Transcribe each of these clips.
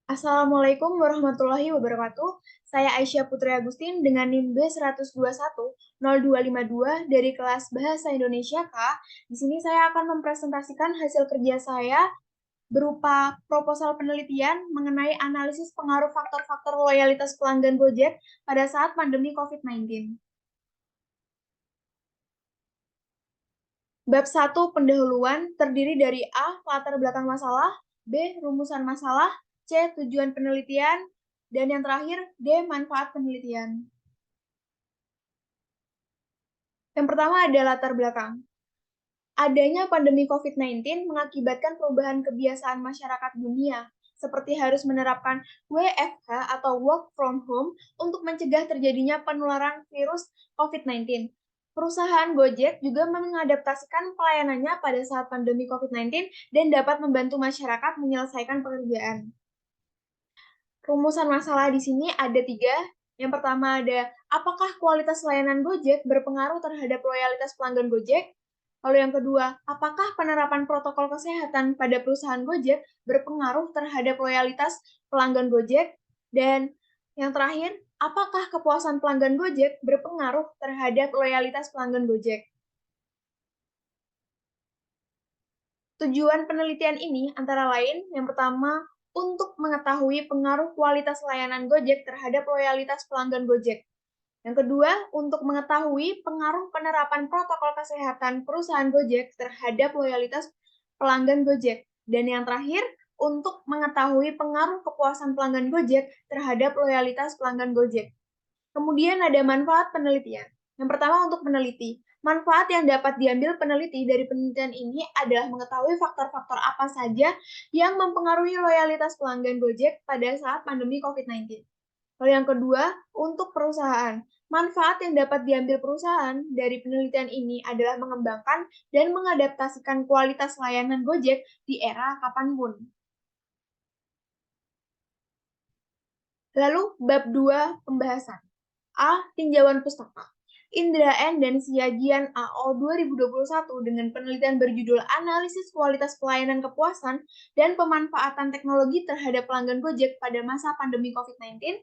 Assalamualaikum warahmatullahi wabarakatuh. Saya Aisyah Putri Agustin dengan NIM B1210252 dari kelas Bahasa Indonesia K. Di sini saya akan mempresentasikan hasil kerja saya berupa proposal penelitian mengenai analisis pengaruh faktor-faktor loyalitas pelanggan Gojek pada saat pandemi COVID-19. Bab 1 pendahuluan terdiri dari A. Latar belakang masalah, B. Rumusan masalah, C. Tujuan penelitian, dan yang terakhir D. Manfaat penelitian. Yang pertama ada latar belakang. Adanya pandemi COVID-19 mengakibatkan perubahan kebiasaan masyarakat dunia, seperti harus menerapkan WFH atau work from home untuk mencegah terjadinya penularan virus COVID-19. Perusahaan Gojek juga mengadaptasikan pelayanannya pada saat pandemi COVID-19 dan dapat membantu masyarakat menyelesaikan pekerjaan. Rumusan masalah di sini ada 3. Yang pertama ada, apakah kualitas layanan Gojek berpengaruh terhadap loyalitas pelanggan Gojek? Lalu yang kedua, apakah penerapan protokol kesehatan pada perusahaan Gojek berpengaruh terhadap loyalitas pelanggan Gojek? Dan yang terakhir, apakah kepuasan pelanggan Gojek berpengaruh terhadap loyalitas pelanggan Gojek? Tujuan penelitian ini antara lain, yang pertama, untuk mengetahui pengaruh kualitas layanan Gojek terhadap loyalitas pelanggan Gojek. Yang kedua, untuk mengetahui pengaruh penerapan protokol kesehatan perusahaan Gojek terhadap loyalitas pelanggan Gojek. Dan yang terakhir, untuk mengetahui pengaruh kepuasan pelanggan Gojek terhadap loyalitas pelanggan Gojek. Kemudian ada manfaat penelitian. Yang pertama untuk peneliti. Manfaat yang dapat diambil peneliti dari penelitian ini adalah mengetahui faktor-faktor apa saja yang mempengaruhi loyalitas pelanggan Gojek pada saat pandemi COVID-19. Lalu yang kedua, untuk perusahaan. Manfaat yang dapat diambil perusahaan dari penelitian ini adalah mengembangkan dan mengadaptasikan kualitas layanan Gojek di era kapanpun. Lalu, bab 2 pembahasan. A. Tinjauan pustaka. Indra N. dan Siagian AO 2021 dengan penelitian berjudul Analisis Kualitas Pelayanan Kepuasan dan Pemanfaatan Teknologi Terhadap Pelanggan Gojek pada Masa Pandemi COVID-19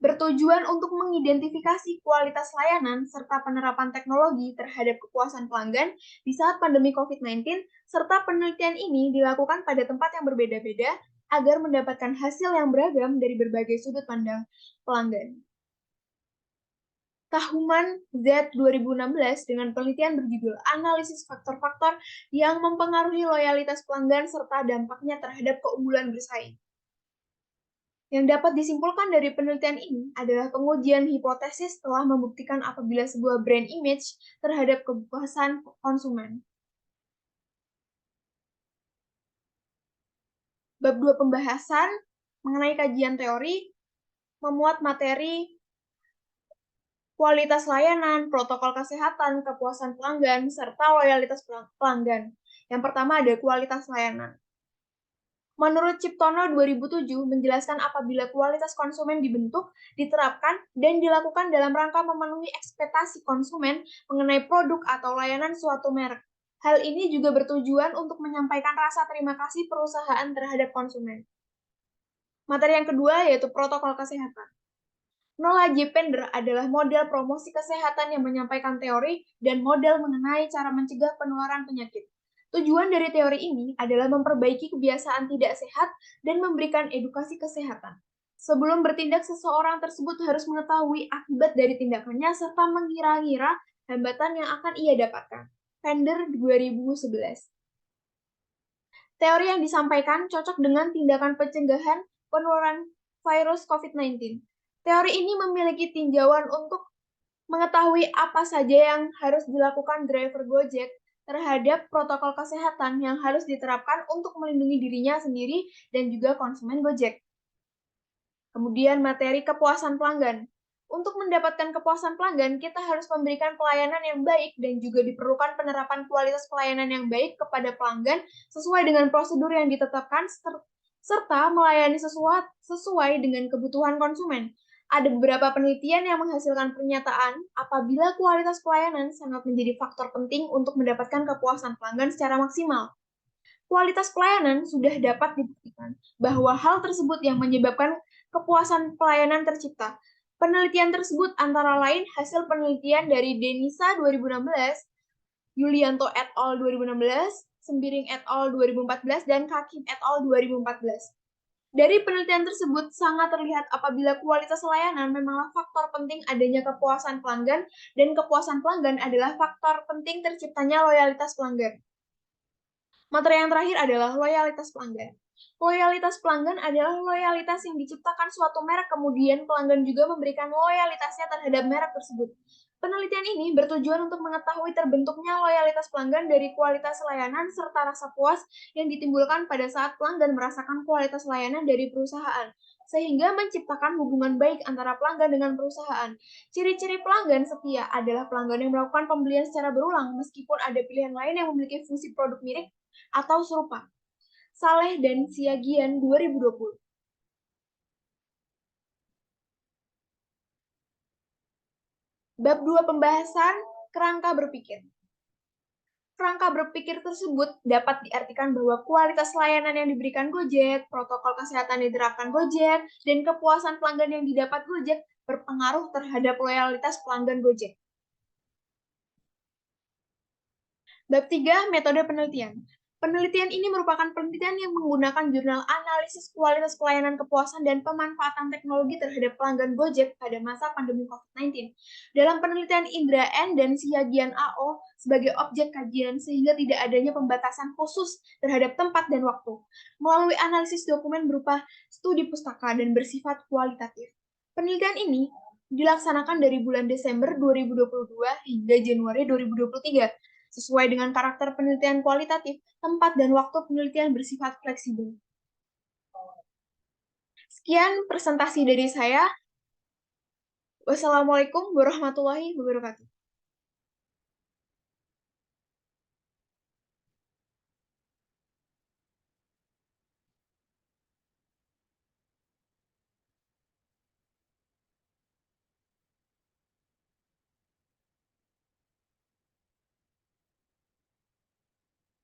bertujuan untuk mengidentifikasi kualitas layanan serta penerapan teknologi terhadap kepuasan pelanggan di saat pandemi COVID-19, serta penelitian ini dilakukan pada tempat yang berbeda-beda agar mendapatkan hasil yang beragam dari berbagai sudut pandang pelanggan. Tahuman Z 2016 dengan penelitian berjudul Analisis Faktor-Faktor yang Mempengaruhi Loyalitas Pelanggan serta Dampaknya Terhadap Keunggulan Bersaing. Yang dapat disimpulkan dari penelitian ini adalah pengujian hipotesis telah membuktikan apabila sebuah brand image terhadap kepuasan konsumen. Bab 2 pembahasan mengenai kajian teori memuat materi kualitas layanan, protokol kesehatan, kepuasan pelanggan, serta loyalitas pelanggan. Yang pertama ada kualitas layanan. Menurut Ciptono 2007 menjelaskan apabila kualitas konsumen dibentuk, diterapkan, dan dilakukan dalam rangka memenuhi ekspektasi konsumen mengenai produk atau layanan suatu merek. Hal ini juga bertujuan untuk menyampaikan rasa terima kasih perusahaan terhadap konsumen. Materi yang kedua yaitu protokol kesehatan. Noah J. Pender adalah model promosi kesehatan yang menyampaikan teori dan model mengenai cara mencegah penularan penyakit. Tujuan dari teori ini adalah memperbaiki kebiasaan tidak sehat dan memberikan edukasi kesehatan. Sebelum bertindak, seseorang tersebut harus mengetahui akibat dari tindakannya serta mengira-ngira hambatan yang akan ia dapatkan. Pender 2011. Teori yang disampaikan cocok dengan tindakan pencegahan penularan virus COVID-19. Teori ini memiliki tinjauan untuk mengetahui apa saja yang harus dilakukan driver Gojek terhadap protokol kesehatan yang harus diterapkan untuk melindungi dirinya sendiri dan juga konsumen Gojek. Kemudian materi kepuasan pelanggan. Untuk mendapatkan kepuasan pelanggan, kita harus memberikan pelayanan yang baik dan juga diperlukan penerapan kualitas pelayanan yang baik kepada pelanggan sesuai dengan prosedur yang ditetapkan serta melayani sesuai dengan kebutuhan konsumen. Ada beberapa penelitian yang menghasilkan pernyataan apabila kualitas pelayanan sangat menjadi faktor penting untuk mendapatkan kepuasan pelanggan secara maksimal. Kualitas pelayanan sudah dapat dibuktikan bahwa hal tersebut yang menyebabkan kepuasan pelayanan tercipta. Penelitian tersebut antara lain hasil penelitian dari Denisa 2016, Yulianto et al. 2016, Sembiring et al. 2014, dan Kakim et al. 2014. Dari penelitian tersebut, sangat terlihat apabila kualitas layanan memanglah faktor penting adanya kepuasan pelanggan, dan kepuasan pelanggan adalah faktor penting terciptanya loyalitas pelanggan. Materi yang terakhir adalah loyalitas pelanggan. Loyalitas pelanggan adalah loyalitas yang diciptakan suatu merek, kemudian pelanggan juga memberikan loyalitasnya terhadap merek tersebut. Penelitian ini bertujuan untuk mengetahui terbentuknya loyalitas pelanggan dari kualitas layanan serta rasa puas yang ditimbulkan pada saat pelanggan merasakan kualitas layanan dari perusahaan, sehingga menciptakan hubungan baik antara pelanggan dengan perusahaan. Ciri-ciri pelanggan setia adalah pelanggan yang melakukan pembelian secara berulang meskipun ada pilihan lain yang memiliki fungsi produk mirip atau serupa. Saleh dan Siagian 2020. Bab 2 pembahasan kerangka berpikir. Kerangka berpikir tersebut dapat diartikan bahwa kualitas layanan yang diberikan Gojek, protokol kesehatan yang diterapkan Gojek, dan kepuasan pelanggan yang didapat Gojek berpengaruh terhadap loyalitas pelanggan Gojek. Bab 3, metode penelitian. Penelitian ini merupakan penelitian yang menggunakan jurnal analisis kualitas pelayanan kepuasan dan pemanfaatan teknologi terhadap pelanggan Gojek pada masa pandemi COVID-19. Dalam penelitian Indra N. dan Siagian AO sebagai objek kajian sehingga tidak adanya pembatasan khusus terhadap tempat dan waktu, melalui analisis dokumen berupa studi pustaka dan bersifat kualitatif. Penelitian ini dilaksanakan dari bulan Desember 2022 hingga Januari 2023, sesuai dengan karakter penelitian kualitatif, tempat dan waktu penelitian bersifat fleksibel. Sekian presentasi dari saya. Wassalamualaikum warahmatullahi wabarakatuh.